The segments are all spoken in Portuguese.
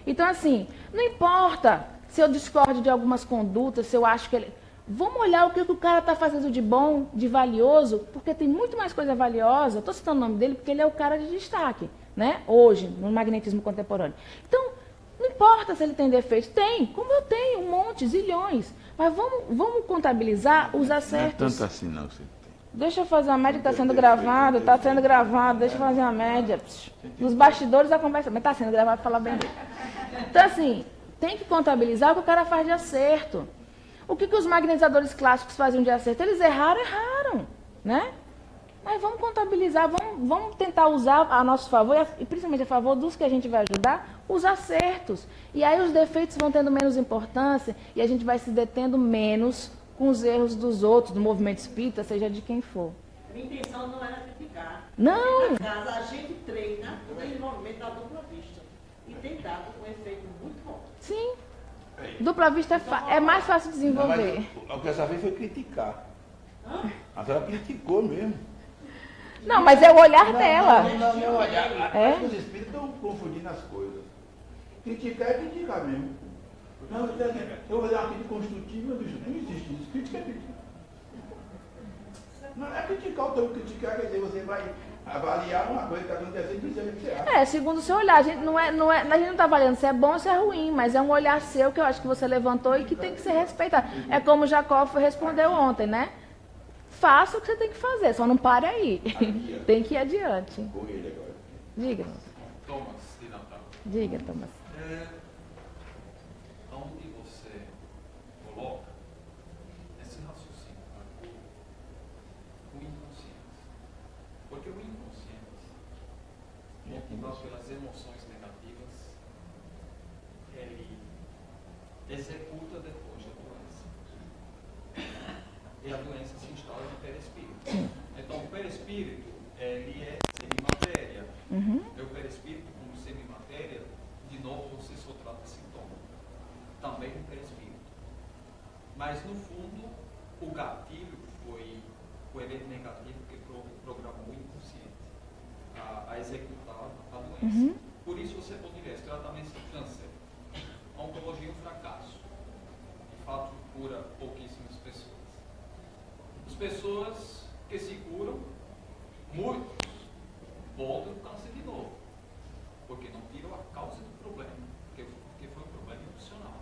Então, assim, não importa se eu discordo de algumas condutas, se eu acho que ele... Vamos olhar o que o cara está fazendo de bom, de valioso, porque tem muito mais coisa valiosa. Estou citando o nome dele porque ele é o cara de destaque, né? Hoje, no magnetismo contemporâneo. Então, não importa se ele tem defeitos. Tem, como eu tenho, um monte, zilhões. Mas vamos contabilizar os acertos. Não é tanto assim, não. Você tem. Deixa eu fazer uma média que está sendo gravado, deixa eu fazer uma média. Nos bastidores da conversa, mas está sendo gravado, falar bem dele. Então, assim, tem que contabilizar o que o cara faz de acerto. O que os magnetizadores clássicos faziam de acerto? Eles erraram, né? Mas vamos contabilizar, vamos tentar usar a nosso favor, e principalmente a favor dos que a gente vai ajudar, os acertos. E aí os defeitos vão tendo menos importância e a gente vai se detendo menos com os erros dos outros, do movimento espírita, seja de quem for. A intenção não era criticar. Não! Na casa a gente treina o desenvolvimento da dupla vista. E tem dado um efeito muito bom. Sim. Dupla vista é mais fácil de desenvolver. Não, mas o que essa vez foi criticar. A senhora criticou mesmo. Não, mas é o olhar dela. Não, meu olhar. É? Acho que os espíritos estão confundindo as coisas. Criticar é criticar mesmo. Não, eu vou fazer uma crítica construtiva, bicho, não existe isso. Crítica é crítica. Não é criticar o teu criticar, quer dizer, você vai avaliar uma coisa que está acontecendo e dizer o que você acha. Segundo o seu olhar. A gente não está avaliando se é bom ou se é ruim, mas é um olhar seu que eu acho que você levantou e que tem que ser respeitado. É como o Jacó respondeu ontem, né? Faça o que você tem que fazer, só não pare aí. Tem que ir adiante. Com ele agora. Diga. Thomas de Natal. Diga, Thomas. Onde você coloca esse raciocínio o inconsciente? Porque o inconsciente, motivado pelas emoções negativas, ele executa depois da doença. E a doença se instala no perispírito. Então, o perispírito, ele é semimatéria. O perispírito, como semimatéria, de novo, você só trata sintoma. Também no perispírito. Mas, no fundo, o gatilho foi o evento negativo que programou o inconsciente a executar a doença. Por isso, você poderia tratamento de câncer. A oncologia é um fracasso. De fato, cura pouquíssimas pessoas. As pessoas que se curam, muitos voltam o câncer de novo, porque não tiram a causa do problema, porque foi um problema emocional,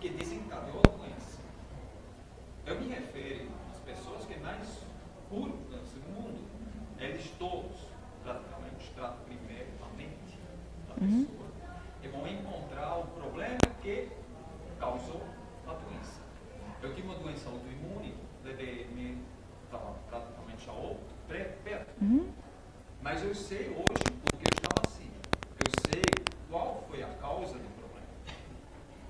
que desencadeou a doença. Eu me refiro às pessoas que mais curam o câncer no mundo. Eles todos, praticamente, tratam primeiro a mente da pessoa e vão encontrar o problema que causou a doença. Eu tive uma doença autoimune, levei-me praticamente a outro, perto. Mas eu sei hoje porque eu estava assim. Eu sei qual foi a causa do problema.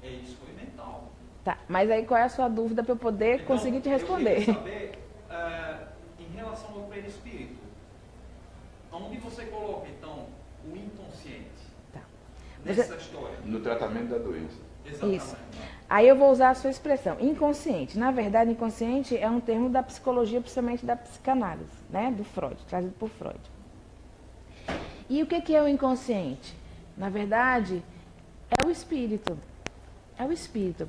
E isso foi mental. Tá, mas aí qual é a sua dúvida para eu poder conseguir te responder? Eu queria saber, em relação ao perispírito, onde você coloca, então, o inconsciente nessa história? No tratamento da doença. Exatamente. Isso. Aí eu vou usar a sua expressão, inconsciente. Na verdade, inconsciente é um termo da psicologia, principalmente da psicanálise, né? Do Freud, trazido por Freud. E o que é o inconsciente? Na verdade, é o espírito. É o espírito.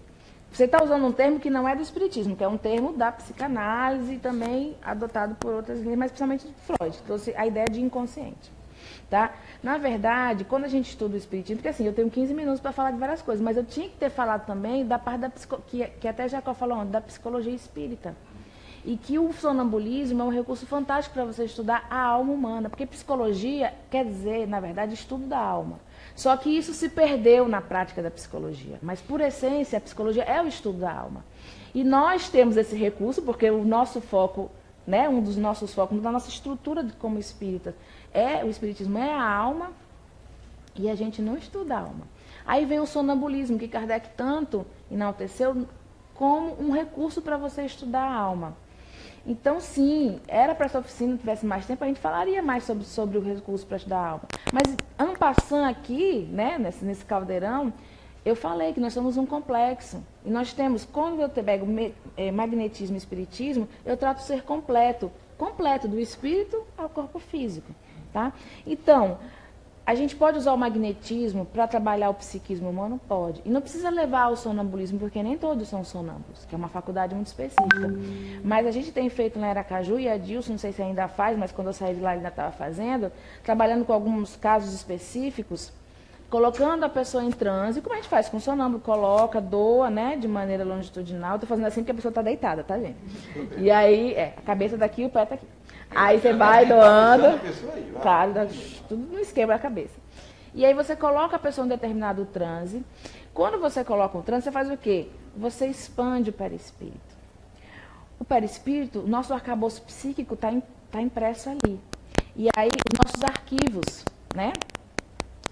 Você está usando um termo que não é do espiritismo, que é um termo da psicanálise, também adotado por outras linhas, mas principalmente de Freud. Trouxe a ideia de inconsciente. Tá? Na verdade, quando a gente estuda o espiritismo, porque assim, eu tenho 15 minutos para falar de várias coisas, mas eu tinha que ter falado também da parte da que até Jacó falou ontem, da psicologia espírita. E que o sonambulismo é um recurso fantástico para você estudar a alma humana, porque psicologia quer dizer, na verdade, estudo da alma. Só que isso se perdeu na prática da psicologia, mas por essência a psicologia é o estudo da alma. E nós temos esse recurso, porque o nosso foco, né, um dos nossos focos, da nossa estrutura como espírita, o espiritismo é a alma e a gente não estuda a alma. Aí vem o sonambulismo, que Kardec tanto enalteceu como um recurso para você estudar a alma. Então, sim, era para essa oficina, tivesse mais tempo, a gente falaria mais sobre o recurso para estudar a alma. Mas, en passant aqui, né, nesse caldeirão, eu falei que nós somos um complexo. E nós temos, quando eu pego magnetismo e espiritismo, eu trato de ser completo do espírito ao corpo físico. Tá? Então, A gente pode usar o magnetismo para trabalhar o psiquismo humano? Pode. E não precisa levar ao sonambulismo, porque nem todos são sonâmbulos, que é uma faculdade muito específica. Mas a gente tem feito na Aracaju, e a Dilson, não sei se ainda faz, mas quando eu saí de lá ainda estava fazendo, trabalhando com alguns casos específicos, colocando a pessoa em transe, como a gente faz com o sonâmbulo, coloca, doa, né, de maneira longitudinal. Estou fazendo assim porque a pessoa está deitada, tá, gente? E aí, a cabeça daqui e o pé está aqui. Aí você vai doando, claro, tudo no esquema da cabeça. E aí você coloca a pessoa em determinado transe. Quando você coloca um transe, você faz o quê? Você expande o perispírito. O perispírito, o nosso arcabouço psíquico está impresso ali. E aí, os nossos arquivos, né?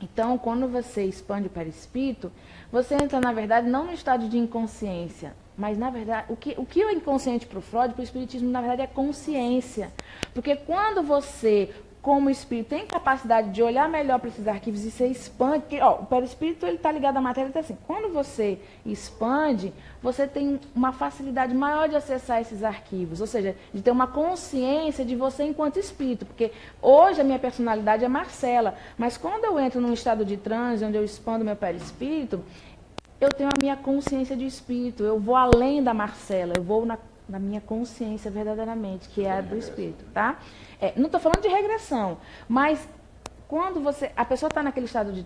Então, quando você expande o perispírito, você entra, na verdade, não no estado de inconsciência, mas, na verdade, o que é inconsciente para o Freud, para o Espiritismo, na verdade, é consciência. Porque quando você, como espírito, tem capacidade de olhar melhor para esses arquivos e você expande, porque, o perispírito está ligado à matéria, então, assim, quando você expande, você tem uma facilidade maior de acessar esses arquivos, ou seja, de ter uma consciência de você enquanto espírito, porque hoje a minha personalidade é Marcela, mas quando eu entro num estado de transe, onde eu expando meu perispírito, eu tenho a minha consciência de espírito, eu vou além da Marcela, eu vou na minha consciência verdadeiramente, que é a do espírito, tá? Não estou falando de regressão, mas quando a pessoa está naquele estado de,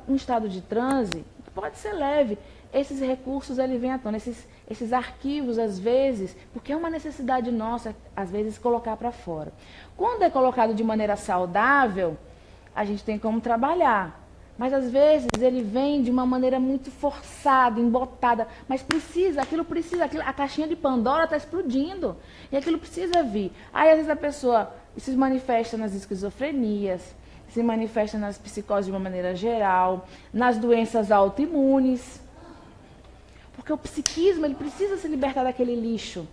um estado de transe, pode ser leve, esses recursos eles vêm à tona, esses arquivos às vezes, porque é uma necessidade nossa, às vezes, colocar para fora. Quando é colocado de maneira saudável, a gente tem como trabalhar. Mas às vezes ele vem de uma maneira muito forçada, embotada, mas a caixinha de Pandora está explodindo, e aquilo precisa vir. Aí às vezes a pessoa se manifesta nas esquizofrenias, se manifesta nas psicoses de uma maneira geral, nas doenças autoimunes, porque o psiquismo ele precisa se libertar daquele lixo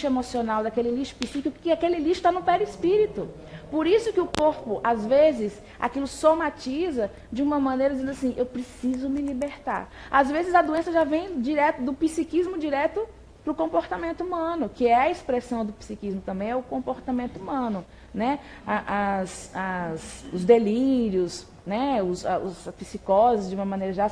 emocional, daquele lixo psíquico, porque aquele lixo está no perispírito. Por isso que o corpo, às vezes, aquilo somatiza de uma maneira dizendo assim, eu preciso me libertar. Às vezes a doença já vem direto do psiquismo direto para o comportamento humano, que é a expressão do psiquismo também, é o comportamento humano, né? Os delírios, né? As psicoses, de uma maneira já,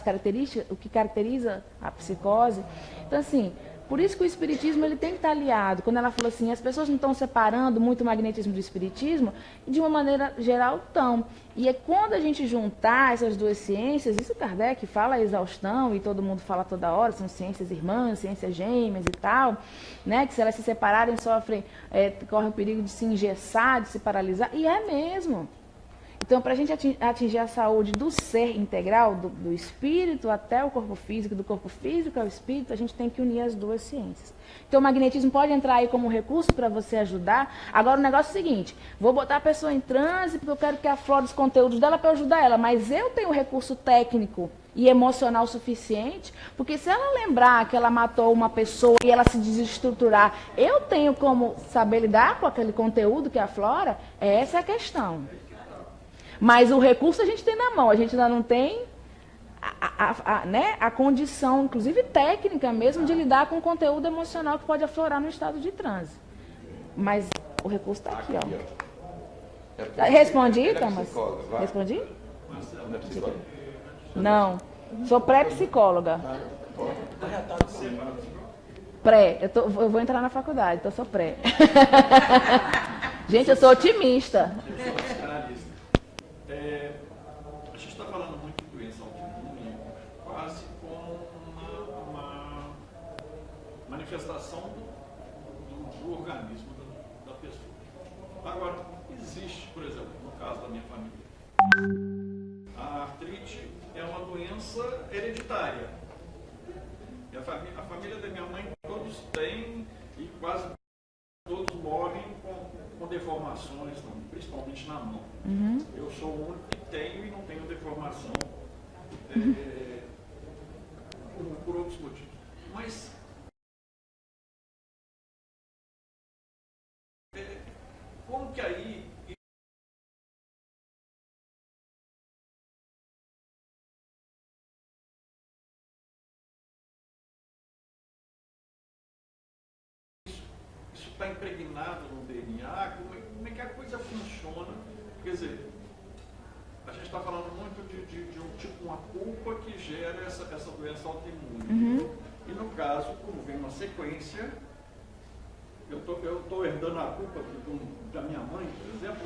o que caracteriza a psicose. Então, assim, por isso que o espiritismo ele tem que estar aliado. Quando ela falou assim, as pessoas não estão separando muito o magnetismo do espiritismo, e de uma maneira geral estão. E é quando a gente juntar essas duas ciências, isso Kardec fala a exaustão, e todo mundo fala toda hora, são ciências irmãs, ciências gêmeas e tal, né, que se elas se separarem, correm o perigo de se engessar, de se paralisar, e é mesmo. Então, para a gente atingir a saúde do ser integral, do espírito até o corpo físico, do corpo físico ao espírito, a gente tem que unir as duas ciências. Então, o magnetismo pode entrar aí como recurso para você ajudar. Agora, o negócio é o seguinte, vou botar a pessoa em transe porque eu quero que aflore os conteúdos dela para ajudar ela, mas eu tenho recurso técnico e emocional suficiente, porque se ela lembrar que ela matou uma pessoa e ela se desestruturar, eu tenho como saber lidar com aquele conteúdo que aflora? Essa é a questão. Mas o recurso a gente tem na mão, a gente ainda não tem a condição, inclusive técnica mesmo, de lidar com o conteúdo emocional que pode aflorar no estado de transe. Mas o recurso está aqui, ó. Respondi, Thomas? Respondi? Não, sou pré-psicóloga. Eu vou entrar na faculdade, então eu sou pré. Gente, eu sou otimista. A gente está falando muito de doença autoimune, quase como uma manifestação do organismo da pessoa. Agora, existe, por exemplo, no caso da minha família, a artrite é uma doença hereditária. E a família da minha mãe, todos têm, e quase todos morrem com deformações, principalmente na mão. Uhum. Eu sou o único que tenho e não tenho deformação por outros motivos. Mas como que aí isso está impregnado no DNA? Como é que a coisa funciona? Quer dizer, a gente está falando muito de um tipo, uma culpa que gera essa doença autoimune. E no caso, como vem uma sequência, eu estou herdando a culpa da minha mãe, por exemplo,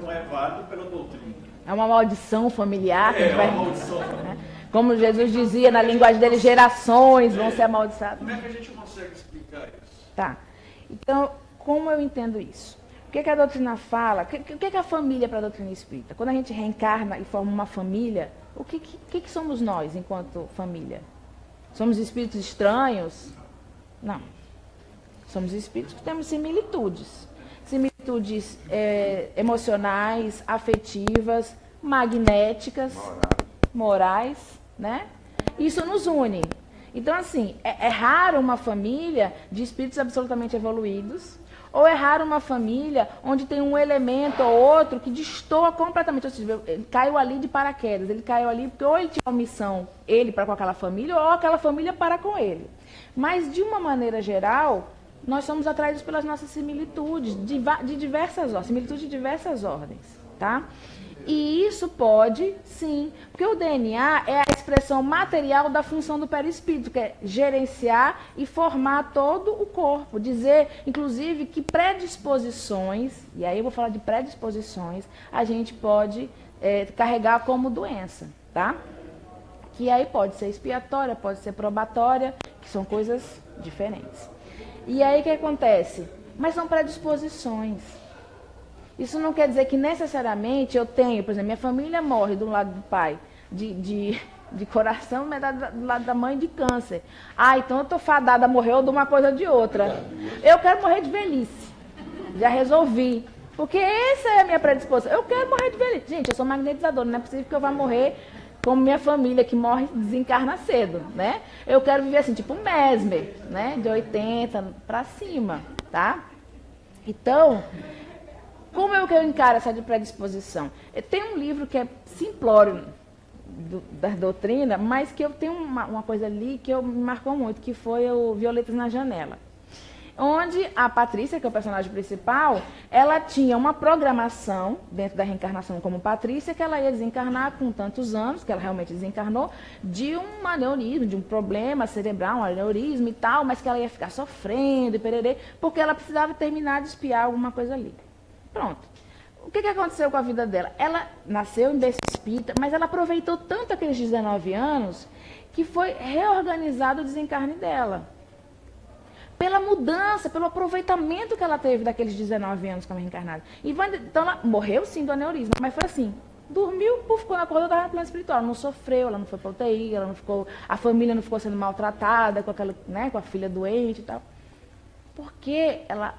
não é válido pela doutrina. É uma maldição familiar. Que uma maldição. Né? Como Jesus dizia na linguagem dele, gerações vão ser amaldiçadas. Como é que a gente consegue explicar isso? Tá. Então, como eu entendo isso? O que a doutrina fala? O que a família para a doutrina espírita? Quando a gente reencarna e forma uma família, o que somos nós enquanto família? Somos espíritos estranhos? Não. Somos espíritos que temos similitudes. Similitudes emocionais, afetivas, magnéticas, morais, né? Isso nos une. Então, assim, é raro uma família de espíritos absolutamente evoluídos, ou é raro uma família onde tem um elemento ou outro que destoa completamente. Ou seja, ele caiu ali de paraquedas, ele caiu ali porque ou ele tinha uma missão, ele para com aquela família, ou aquela família para com ele. Mas, de uma maneira geral, nós somos atraídos pelas nossas similitudes, de diversas ordens, similitudes de diversas ordens, tá? E isso pode, sim, porque o DNA é a expressão material da função do perispírito, que é gerenciar e formar todo o corpo. Dizer, inclusive, que predisposições, e aí eu vou falar de predisposições, a gente pode carregar como doença, tá? Que aí pode ser expiatória, pode ser probatória, que são coisas diferentes. E aí o que acontece? Mas são predisposições. Isso não quer dizer que necessariamente eu tenho, por exemplo, minha família morre do lado do pai de coração, mas do lado da mãe de câncer. Ah, então eu estou fadada a morrer ou de uma coisa ou de outra. Eu quero morrer de velhice. Já resolvi. Porque essa é a minha predisposição. Eu quero morrer de velhice. Gente, eu sou magnetizadora, não é possível que eu vá morrer como minha família, que morre e desencarna cedo, né? Eu quero viver assim, tipo Mesmer, né? De 80 para cima, tá? Então, como é que eu encaro essa de predisposição? Tem um livro que é simplório da doutrina, mas que eu tenho uma coisa ali que me marcou muito, que foi o Violetas na Janela. Onde a Patrícia, que é o personagem principal, ela tinha uma programação dentro da reencarnação como Patrícia, que ela ia desencarnar com tantos anos, que ela realmente desencarnou, de um aneurisma, de um problema cerebral, um aneurisma e tal, mas que ela ia ficar sofrendo e pererê, porque ela precisava terminar de espiar alguma coisa ali. Pronto. O que aconteceu com a vida dela? Ela nasceu em berço espírita, mas ela aproveitou tanto aqueles 19 anos que foi reorganizado o desencarne dela. Pela mudança, pelo aproveitamento que ela teve daqueles 19 anos como reencarnada. Então ela morreu sim do aneurisma, mas foi assim, dormiu, puf, quando acordou, estava no plano espiritual. Ela não sofreu, ela não foi para UTI, ela não ficou, a família não ficou sendo maltratada com aquela, né, com a filha doente e tal. Porque ela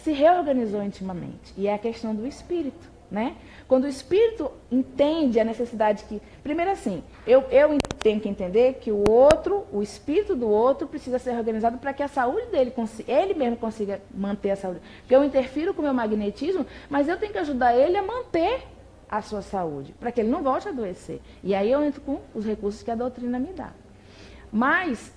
se reorganizou intimamente. E é a questão do espírito, né? Quando o espírito entende a necessidade que... Primeiro assim, eu tenho que entender que o outro, o espírito do outro, precisa ser organizado para que a saúde dele, ele mesmo consiga manter a saúde. Porque eu interfiro com o meu magnetismo, mas eu tenho que ajudar ele a manter a sua saúde, para que ele não volte a adoecer. E aí eu entro com os recursos que a doutrina me dá. Mas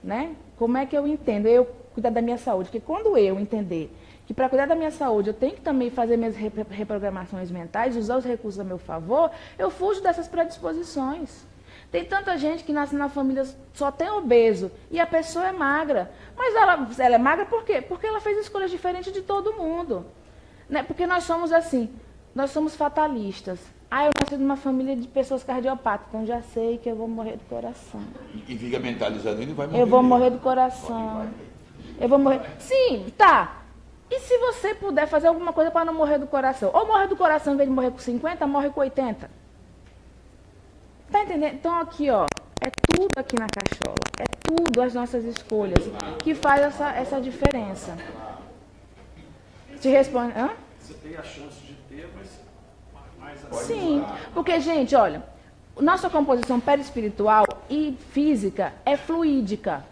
né? Como é que eu entendo? Eu cuidar da minha saúde. Porque quando eu entender que para cuidar da minha saúde eu tenho que também fazer minhas reprogramações mentais, usar os recursos a meu favor, eu fujo dessas predisposições. Tem tanta gente que nasce na família só tem obeso e a pessoa é magra. Mas ela é magra por quê? Porque ela fez escolhas diferentes de todo mundo. Né? Porque nós somos assim, nós somos fatalistas. Eu nasci numa família de pessoas cardiopatas, então já sei que eu vou morrer do coração. E fica mentalizando, ele vai morrer. Eu vou morrer do coração. Eu vou morrer. Sim, tá. E se você puder fazer alguma coisa para não morrer do coração? Ou morre do coração, em vez de morrer com 50, morre com 80. Tá entendendo? Então aqui, ó, é tudo aqui na cachola. É tudo as nossas escolhas que faz essa diferença. Te responde, hã? Você tem a chance de ter, mas mais Sim, porque, gente, olha, nossa composição perispiritual e física é fluídica.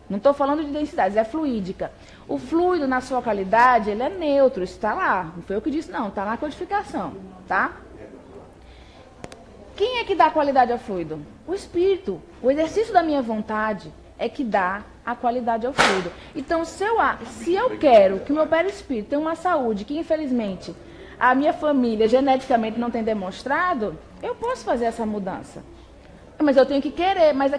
Não estou falando de densidades, é fluídica. O fluido, na sua qualidade, ele é neutro, está lá. Não foi eu que disse, não, está na codificação, tá? Quem é que dá qualidade ao fluido? O espírito. O exercício da minha vontade é que dá a qualidade ao fluido. Então, se eu quero que o meu perispírito tenha uma saúde que, infelizmente, a minha família geneticamente não tem demonstrado, eu posso fazer essa mudança. Mas eu tenho que querer, mas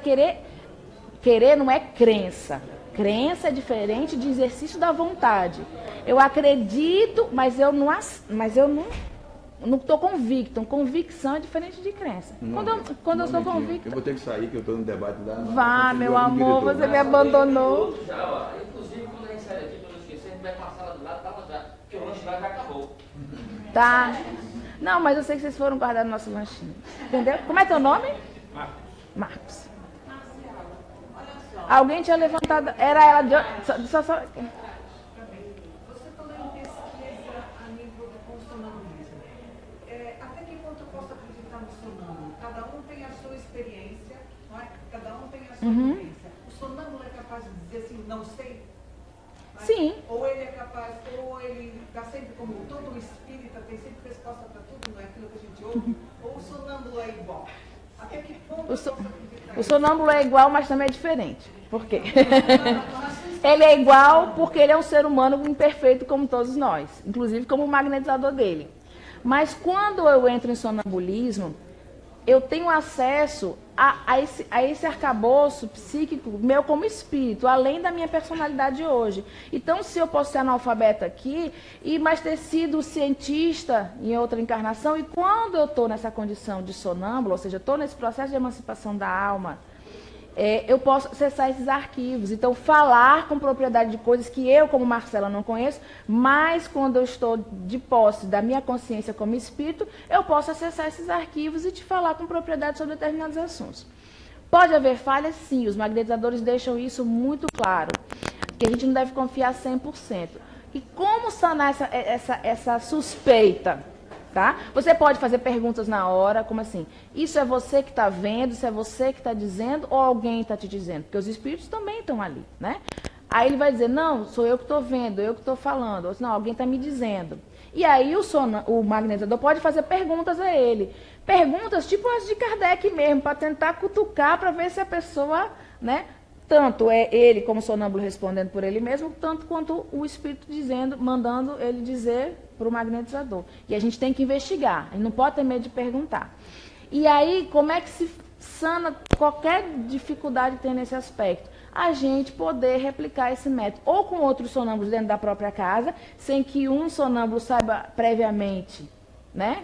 querer não é crença. Crença é diferente de exercício da vontade. Eu acredito, mas eu não estou convicto. Convicção é diferente de crença. Quando eu estou convicto... Eu vou ter que sair, que eu estou no debate lá. Vá, meu amor, você me abandonou. Inclusive, quando a gente sai daqui, quando eu esquecer, a gente vai passar lá do lado, tava já. Porque o lanche lá já acabou. Tá. Não, mas eu sei que vocês foram guardar nosso lanchinho. Entendeu? Como é teu nome? Marcos. Alguém tinha levantado. Era ela de. Só. Você falou em pesquisa a nível do sonambulismo. Até que ponto eu posso acreditar no sonâmbulo? Cada um tem a sua experiência, não é? Cada um tem a sua vivência. O sonâmbulo é capaz de dizer assim, não sei? Não é? Sim. Ou ele é capaz, ou ele está sempre como todo espírita, tem sempre resposta para tudo, não é aquilo que a gente ouve? Ou o sonâmbulo é igual? Até que ponto eu posso acreditar? O sonâmbulo é igual, mas também é diferente. Por quê? Ele é igual porque ele é um ser humano imperfeito como todos nós, inclusive como o magnetizador dele. Mas quando eu entro em sonambulismo, eu tenho acesso a esse arcabouço psíquico meu como espírito, além da minha personalidade hoje. Então, se eu posso ser analfabeto aqui, mas ter sido cientista em outra encarnação, e quando eu estou nessa condição de sonâmbulo, ou seja, estou nesse processo de emancipação da alma, eu posso acessar esses arquivos. Então, falar com propriedade de coisas que eu, como Marcela, não conheço, mas quando eu estou de posse da minha consciência como espírito, eu posso acessar esses arquivos e te falar com propriedade sobre determinados assuntos. Pode haver falhas? Sim, os magnetizadores deixam isso muito claro, que a gente não deve confiar 100%. E como sanar essa suspeita? Tá? Você pode fazer perguntas na hora, como assim? Isso é você que está vendo, isso é você que está dizendo, ou alguém está te dizendo? Porque os espíritos também estão ali, né? Aí ele vai dizer, não, sou eu que estou vendo, eu que estou falando. Ou não, alguém está me dizendo. E aí o magnetizador pode fazer perguntas a ele. Perguntas tipo as de Kardec mesmo, para tentar cutucar, para ver se a pessoa, né? Tanto é ele como sonâmbulo respondendo por ele mesmo, tanto quanto o espírito dizendo, mandando ele dizer para o magnetizador. E a gente tem que investigar, a gente não pode ter medo de perguntar. E aí, como é que se sana qualquer dificuldade que tem nesse aspecto? A gente poder replicar esse método, ou com outros sonâmbulos dentro da própria casa, sem que um sonâmbulo saiba previamente, né?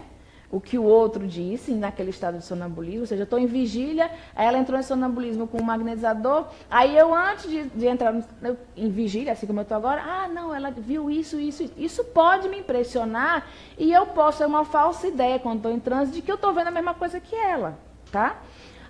O que o outro disse naquele estado de sonambulismo, ou seja, eu estou em vigília, aí ela entrou em sonambulismo com o magnetizador, aí eu antes de entrar em vigília, assim como eu estou agora, não, ela viu isso. Isso pode me impressionar e eu posso ter uma falsa ideia quando estou em transe de que eu estou vendo a mesma coisa que ela, tá?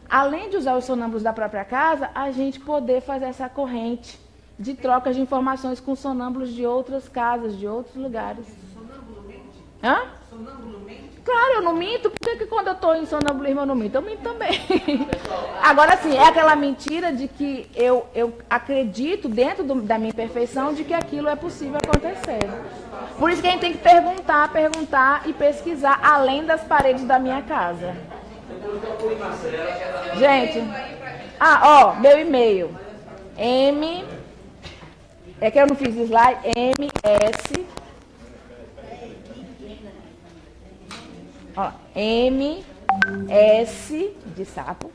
Além de usar os sonâmbulos da própria casa, a gente poder fazer essa corrente de troca de informações com sonâmbulos de outras casas, de outros lugares. Sonâmbulo mente? Hã? Sonâmbulo mente? Claro, eu não minto. Por que quando eu estou em sonambulismo eu não minto? Eu minto também. Agora, sim, é aquela mentira de que eu acredito, dentro da minha imperfeição, de que aquilo é possível acontecer. Por isso que a gente tem que perguntar e pesquisar além das paredes da minha casa. Gente, meu e-mail. É que eu não fiz slide. MS. Ó, MS de sapo,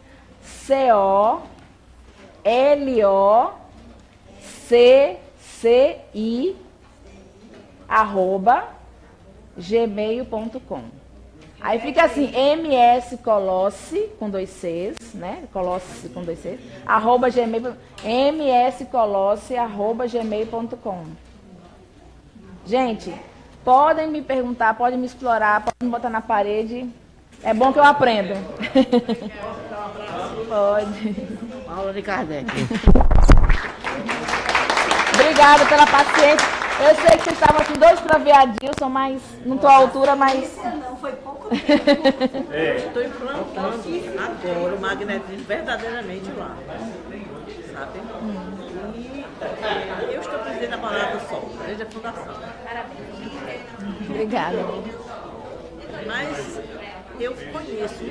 COLOCCI @gmail.com. Aí fica assim, MS Colosse com 2 Cs, né? Colosse com 2 Cs, @gmail, mscolosse@gmail.com. Gente, podem me perguntar, podem me explorar, podem me botar na parede. É bom que eu aprendo. Pode. Aula de Kardec. Obrigada pela paciência. Eu sei que vocês estavam aqui dois traveadinhos, são mais. Não estou à altura, mas. Não, foi pouco tempo. Estou implantando agora o magnetismo verdadeiramente lá. Sabe? E eu estou precisando a palavra sol, desde a fundação. Obrigada. Mas eu conheço